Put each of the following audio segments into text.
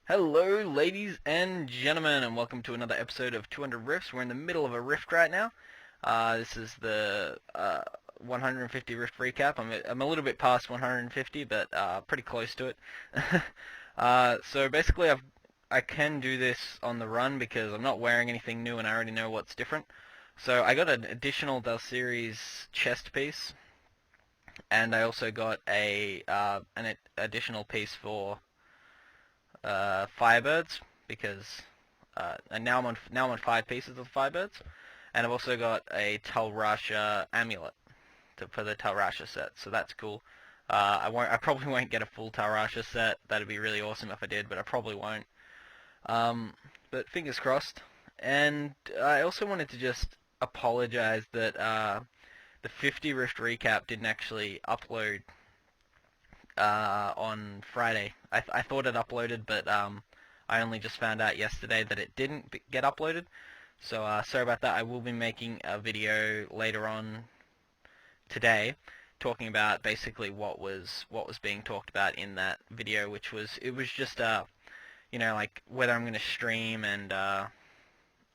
Hello, ladies and gentlemen, and welcome to another episode of 200 Riffs. We're in the middle of a rift right now. This is the 150 rift recap. I'm a little bit past 150, but pretty close to it. So basically, I can do this on the run because I'm not wearing anything new and I already know what's different. So I got an additional Del Series chest piece, and I also got an additional piece for Firebirds because and now I'm on 5 pieces of Firebirds, and I've also got a Talrasha amulet for the Talrasha set, so that's cool. I probably won't get a full Talrasha set. That'd be really awesome if I did, but I probably won't. But fingers crossed. And I also wanted to just apologize that the 50 Rift recap didn't actually upload on Friday. I thought it uploaded, but I only just found out yesterday that it didn't get uploaded. So sorry about that. I will be making a video later on today talking about basically what was being talked about in that video, which was it was just like whether I'm going to stream and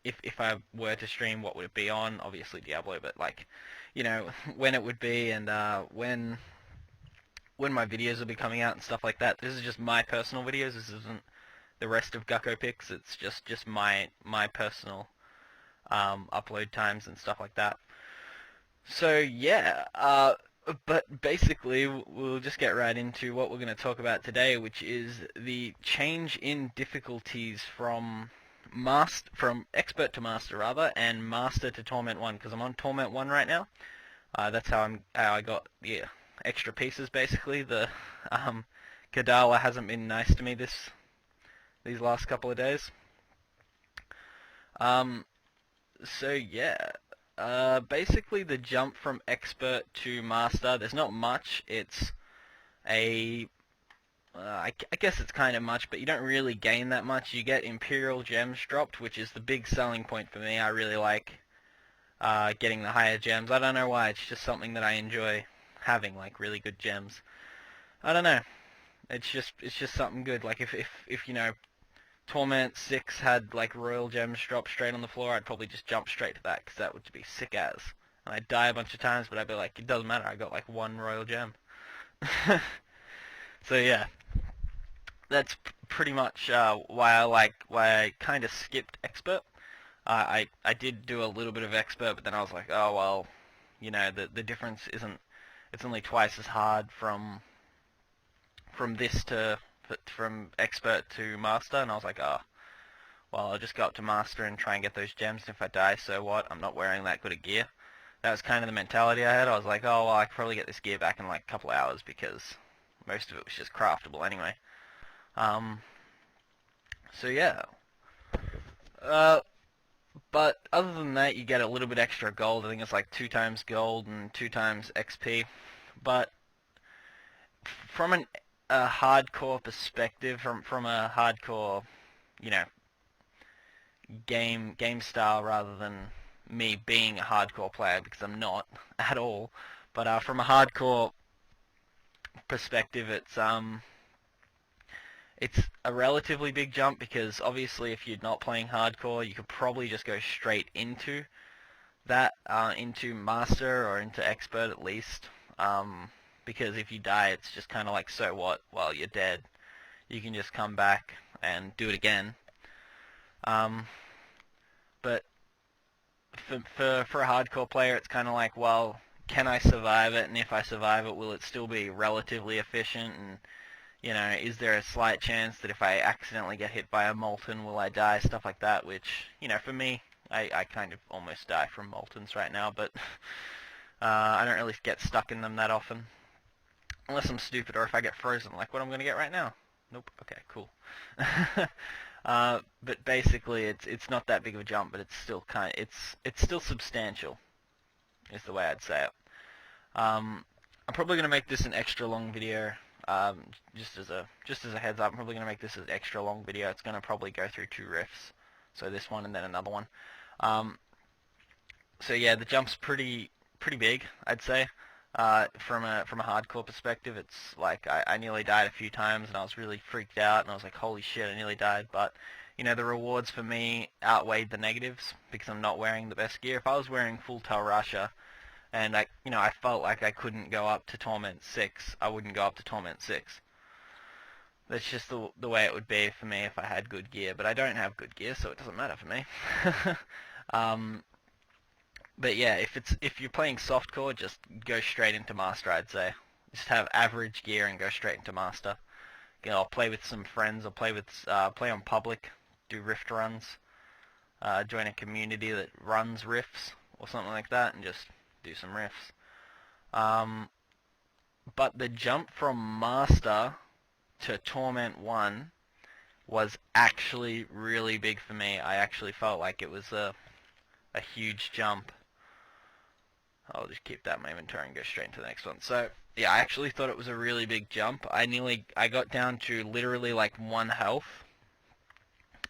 if I were to stream, what would it be on? Obviously Diablo, but like when it would be and when my videos will be coming out and stuff like that. This is just my personal videos. This isn't the rest of Gucko Picks. It's just my personal upload times and stuff like that. So yeah, but basically we'll just get right into what we're going to talk about today, which is the change in difficulties from expert to master rather, and master to torment 1, because I'm on torment 1 right now. That's how I got extra pieces basically. The Kadawa hasn't been nice to me these last couple of days. So yeah, basically the jump from expert to master, there's not much. It's I guess it's kind of much, but you don't really gain that much. You get Imperial Gems dropped, which is the big selling point for me. I really like getting the higher gems. I don't know why, it's just something that I enjoy having, like really good gems. I don't know. It's just something good. Like if Torment 6 had like royal gems drop straight on the floor, I'd probably just jump straight to that because that would be sick as. And I'd die a bunch of times, but I'd be like, it doesn't matter. I got like one royal gem. So yeah, that's pretty much why I kind of skipped expert. I did do a little bit of expert, but then I was like, oh well, the difference isn't. It's only twice as hard from this to from expert to master, and I was like, oh, well, I'll just go up to master and try and get those gems, and if I die, so what? I'm not wearing that good a gear. That was kind of the mentality I had. I was like, oh, well, I could probably get this gear back in like a couple hours because most of it was just craftable anyway. So yeah. Uh, but other than that, you get a little bit extra gold. I think it's like 2 times gold and 2 times XP. But from a hardcore perspective, from a hardcore, you know, game style rather than me being a hardcore player, because I'm not at all. But from a hardcore perspective, it's a relatively big jump because obviously if you're not playing hardcore, you could probably just go straight into that, into master or into expert at least. Because if you die, it's just kind of like, so what? Well, you're dead. You can just come back and do it again. But for a hardcore player, it's kind of like, well, can I survive it? And if I survive it, will it still be relatively efficient? And is there a slight chance that if I accidentally get hit by a molten, will I die? Stuff like that, which, for me, I kind of almost die from moltens right now, but I don't really get stuck in them that often. Unless I'm stupid or if I get frozen, like what I'm going to get right now. Nope. Okay, cool. But basically, it's not that big of a jump, but it's still it's still substantial, is the way I'd say it. I'm probably going to make this an extra long video. Just as a heads up, I'm probably going to make this an extra long video. It's going to probably go through 2 riffs, so this one and then another one. So yeah, the jump's pretty big, I'd say. From a hardcore perspective, it's like I nearly died a few times, and I was really freaked out, and I was like, holy shit, I nearly died. But the rewards for me outweighed the negatives because I'm not wearing the best gear. If I was wearing full Tal Rasha, and I felt like I couldn't go up to Torment 6, I wouldn't go up to Torment 6. That's just the way it would be for me if I had good gear, but I don't have good gear, so it doesn't matter for me. um, but yeah, if you're playing softcore, just go straight into Master, I'd say. Just have average gear and go straight into Master. I'll play with some friends. I'll play on public, do rift runs, join a community that runs rifts or something like that, and just do some rifts. But the jump from Master to Torment 1 was actually really big for me. I actually felt like it was a huge jump. I'll just keep that in my inventory and go straight into the next one. So, yeah, I actually thought it was a really big jump. I got down to literally like 1 health.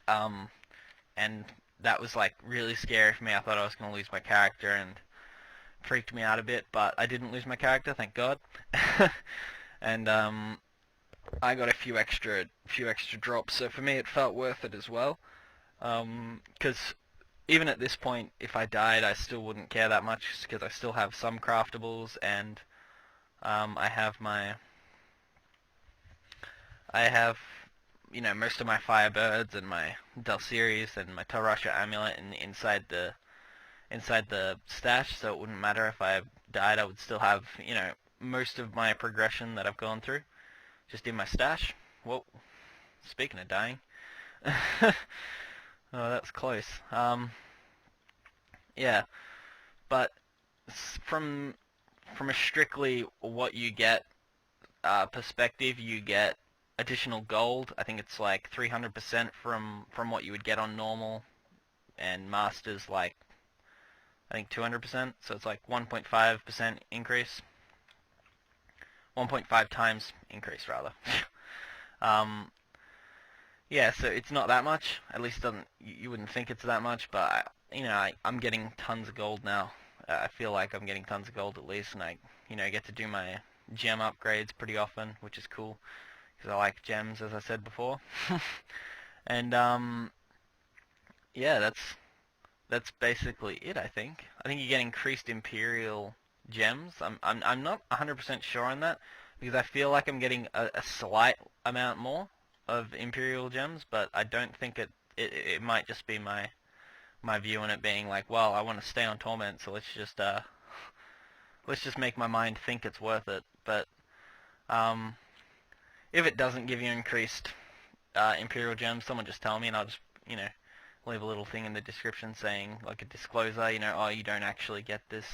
And that was like really scary for me. I thought I was going to lose my character and freaked me out a bit, but I didn't lose my character, thank God. And I got a few extra drops, so for me it felt worth it as well. Because even at this point, if I died, I still wouldn't care that much because I still have some craftables, and I have most of my Firebirds and my Delcirius and my Tarasha amulet inside the stash, so it wouldn't matter if I died. I would still have most of my progression that I've gone through just in my stash. Whoa! Speaking of dying, oh, that's close. Yeah, but from a strictly what you get perspective, you get additional gold. I think it's like 300% from what you would get on normal, and masters like I think 200%. So it's like 1.5% increase, 1.5 times increase rather. Yeah, so it's not that much. At least doesn't you wouldn't think it's that much, but I'm getting tons of gold now. I feel like I'm getting tons of gold at least, and I get to do my gem upgrades pretty often, which is cool because I like gems, as I said before. And yeah, that's basically it. I think you get increased Imperial gems. I'm not 100% sure on that because I feel like I'm getting a slight amount more of Imperial gems, but I don't think it might just be my view on it being like, well, I want to stay on Torment, so let's just make my mind think it's worth it. But if it doesn't give you increased Imperial gems, someone just tell me, and I'll just leave a little thing in the description saying, like a disclosure, oh, you don't actually get this.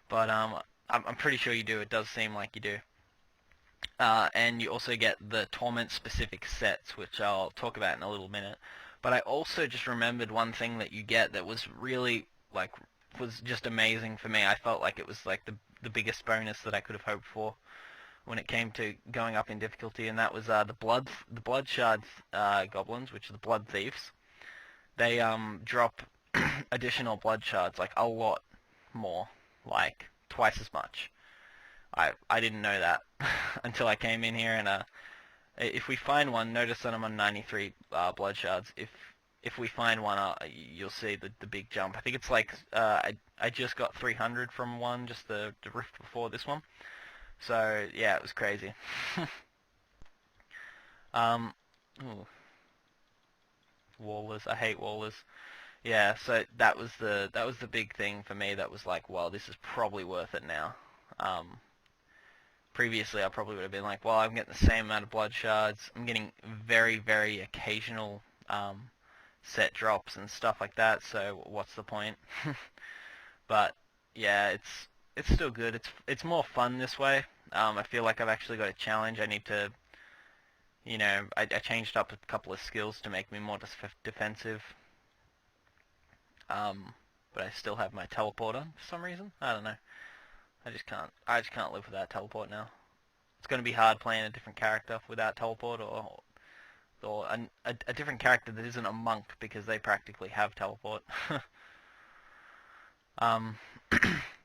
But I'm pretty sure you do. It does seem like you do. And you also get the Torment-specific sets, which I'll talk about in a little minute. But I also just remembered one thing that you get that was really, was just amazing for me. I felt like it was like the biggest bonus that I could have hoped for when it came to going up in difficulty, and that was the blood shards goblins, which are the blood thieves. They drop additional blood shards, like a lot more, like twice as much. I didn't know that until I came in here, and if we find one, notice that I'm on 93 blood shards. If we find one, you'll see the big jump. I think it's like I just got 300 from one, just the rift before this one. So yeah, it was crazy. Ooh. Wallers, I hate wallers. Yeah, so that was the big thing for me. That was like, well, this is probably worth it now. Previously, I probably would have been like, well, I'm getting the same amount of blood shards. I'm getting very, very occasional set drops and stuff like that. So what's the point? But yeah, it's still good. It's more fun this way. I feel like I've actually got a challenge. I need to, I changed up a couple of skills to make me more defensive. But I still have my teleporter for some reason. I don't know. I just can't live without teleport now. It's going to be hard playing a different character without teleport, or a different character that isn't a monk, because they practically have teleport.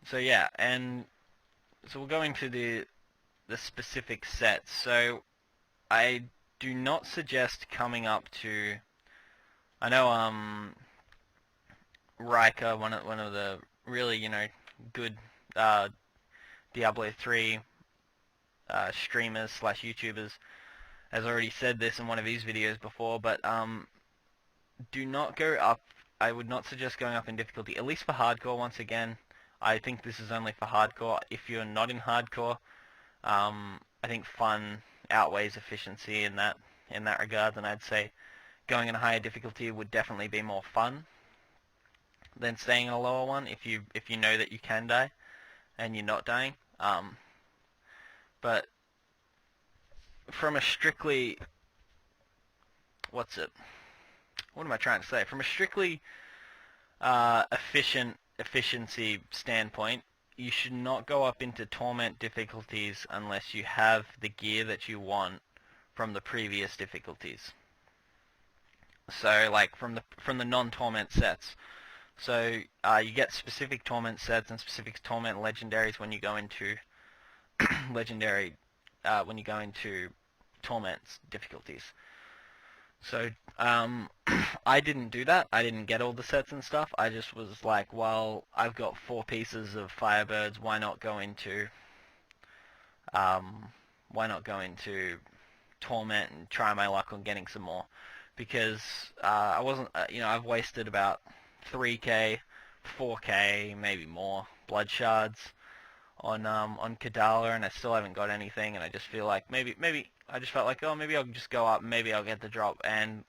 So yeah, and we'll go into the specific sets. So I do not suggest coming up to. I know Riker, one of the really good Diablo 3 streamers slash YouTubers, has already said this in one of his videos before, but do not go up. I would not suggest going up in difficulty, at least for hardcore. Once again, I think this is only for hardcore. If you're not in hardcore, I think fun outweighs efficiency in that regard, and I'd say going in a higher difficulty would definitely be more fun than staying in a lower one if you know that you can die and you're not dying. But from a strictly what am I trying to say? From a strictly efficiency standpoint, you should not go up into torment difficulties unless you have the gear that you want from the previous difficulties. So like from the non-torment sets. So you get specific torment sets and specific torment legendaries when you go into when you go into torment difficulties. So I didn't do that. I didn't get all the sets and stuff. I just was like, well, I've got 4 pieces of Firebirds. Why not go into torment and try my luck on getting some more? Because I wasn't, I've wasted about 3k, 4k, maybe more blood shards on Kadala, and I still haven't got anything. And I just feel like maybe I just felt like, oh, maybe I'll just go up, and maybe I'll get the drop. And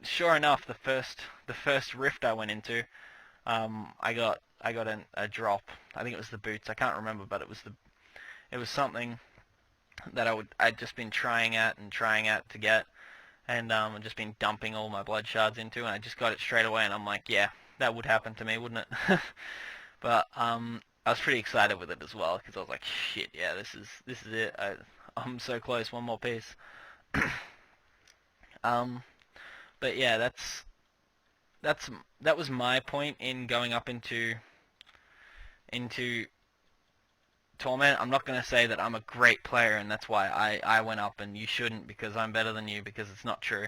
sure enough, the first rift I went into, I got a drop. I think it was the boots. I can't remember, but it was something that I'd just been trying out to get, and I'd just been dumping all my blood shards into, and I just got it straight away. And I'm like, yeah, that would happen to me, wouldn't it? But I was pretty excited with it as well, because I was like, shit, yeah, this is it. I'm so close, one more piece. But yeah, that was my point in going up into torment. I'm not going to say that I'm a great player and that's why I went up and you shouldn't because I'm better than you, because it's not true.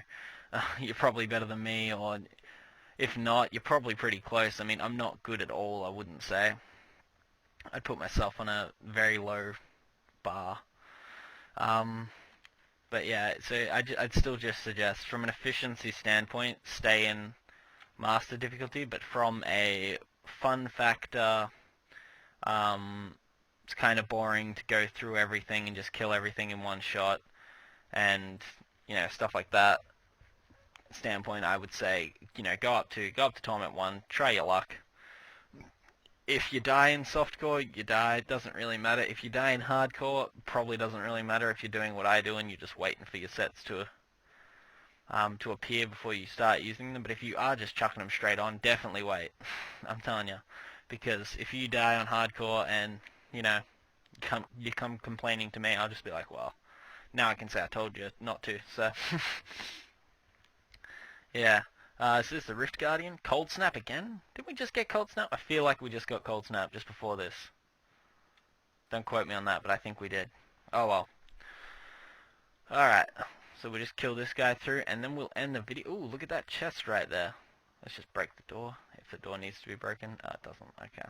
You're probably better than me, or if not, you're probably pretty close. I mean, I'm not good at all, I wouldn't say. I'd put myself on a very low bar. But yeah, so I'd still just suggest, from an efficiency standpoint, stay in master difficulty, but from a fun factor, it's kind of boring to go through everything and just kill everything in one shot, and stuff like that standpoint, I would say go up to Torment 1, try your luck. If you die in softcore, you die. It doesn't really matter. If you die in hardcore, probably doesn't really matter if you're doing what I do and you're just waiting for your sets to appear before you start using them. But if you are just chucking them straight on, definitely wait. I'm telling you, because if you die on hardcore and you come complaining to me, I'll just be like, well, now I can say I told you not to. So yeah. So this is the Rift Guardian. Cold Snap again? Didn't we just get Cold Snap? I feel like we just got Cold Snap just before this. Don't quote me on that, but I think we did. Oh well. Alright. So we'll just kill this guy through, and then we'll end the video. Ooh, look at that chest right there. Let's just break the door, if the door needs to be broken. It doesn't. Okay.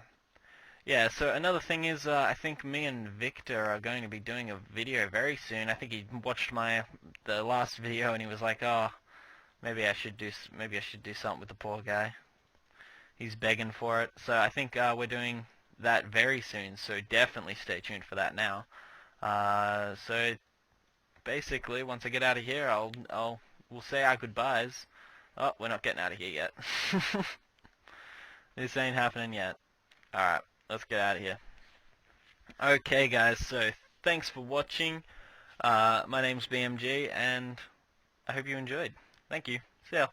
Yeah, so another thing is, I think me and Victor are going to be doing a video very soon. I think he watched the last video, and he was like, oh, maybe I should do something with the poor guy. He's begging for it. So I think we're doing that very soon. So definitely stay tuned for that now. So basically, once I get out of here, we'll say our goodbyes. Oh, we're not getting out of here yet. This ain't happening yet. All right, let's get out of here. Okay, guys. So thanks for watching. My name's BMG, and I hope you enjoyed. Thank you. See ya.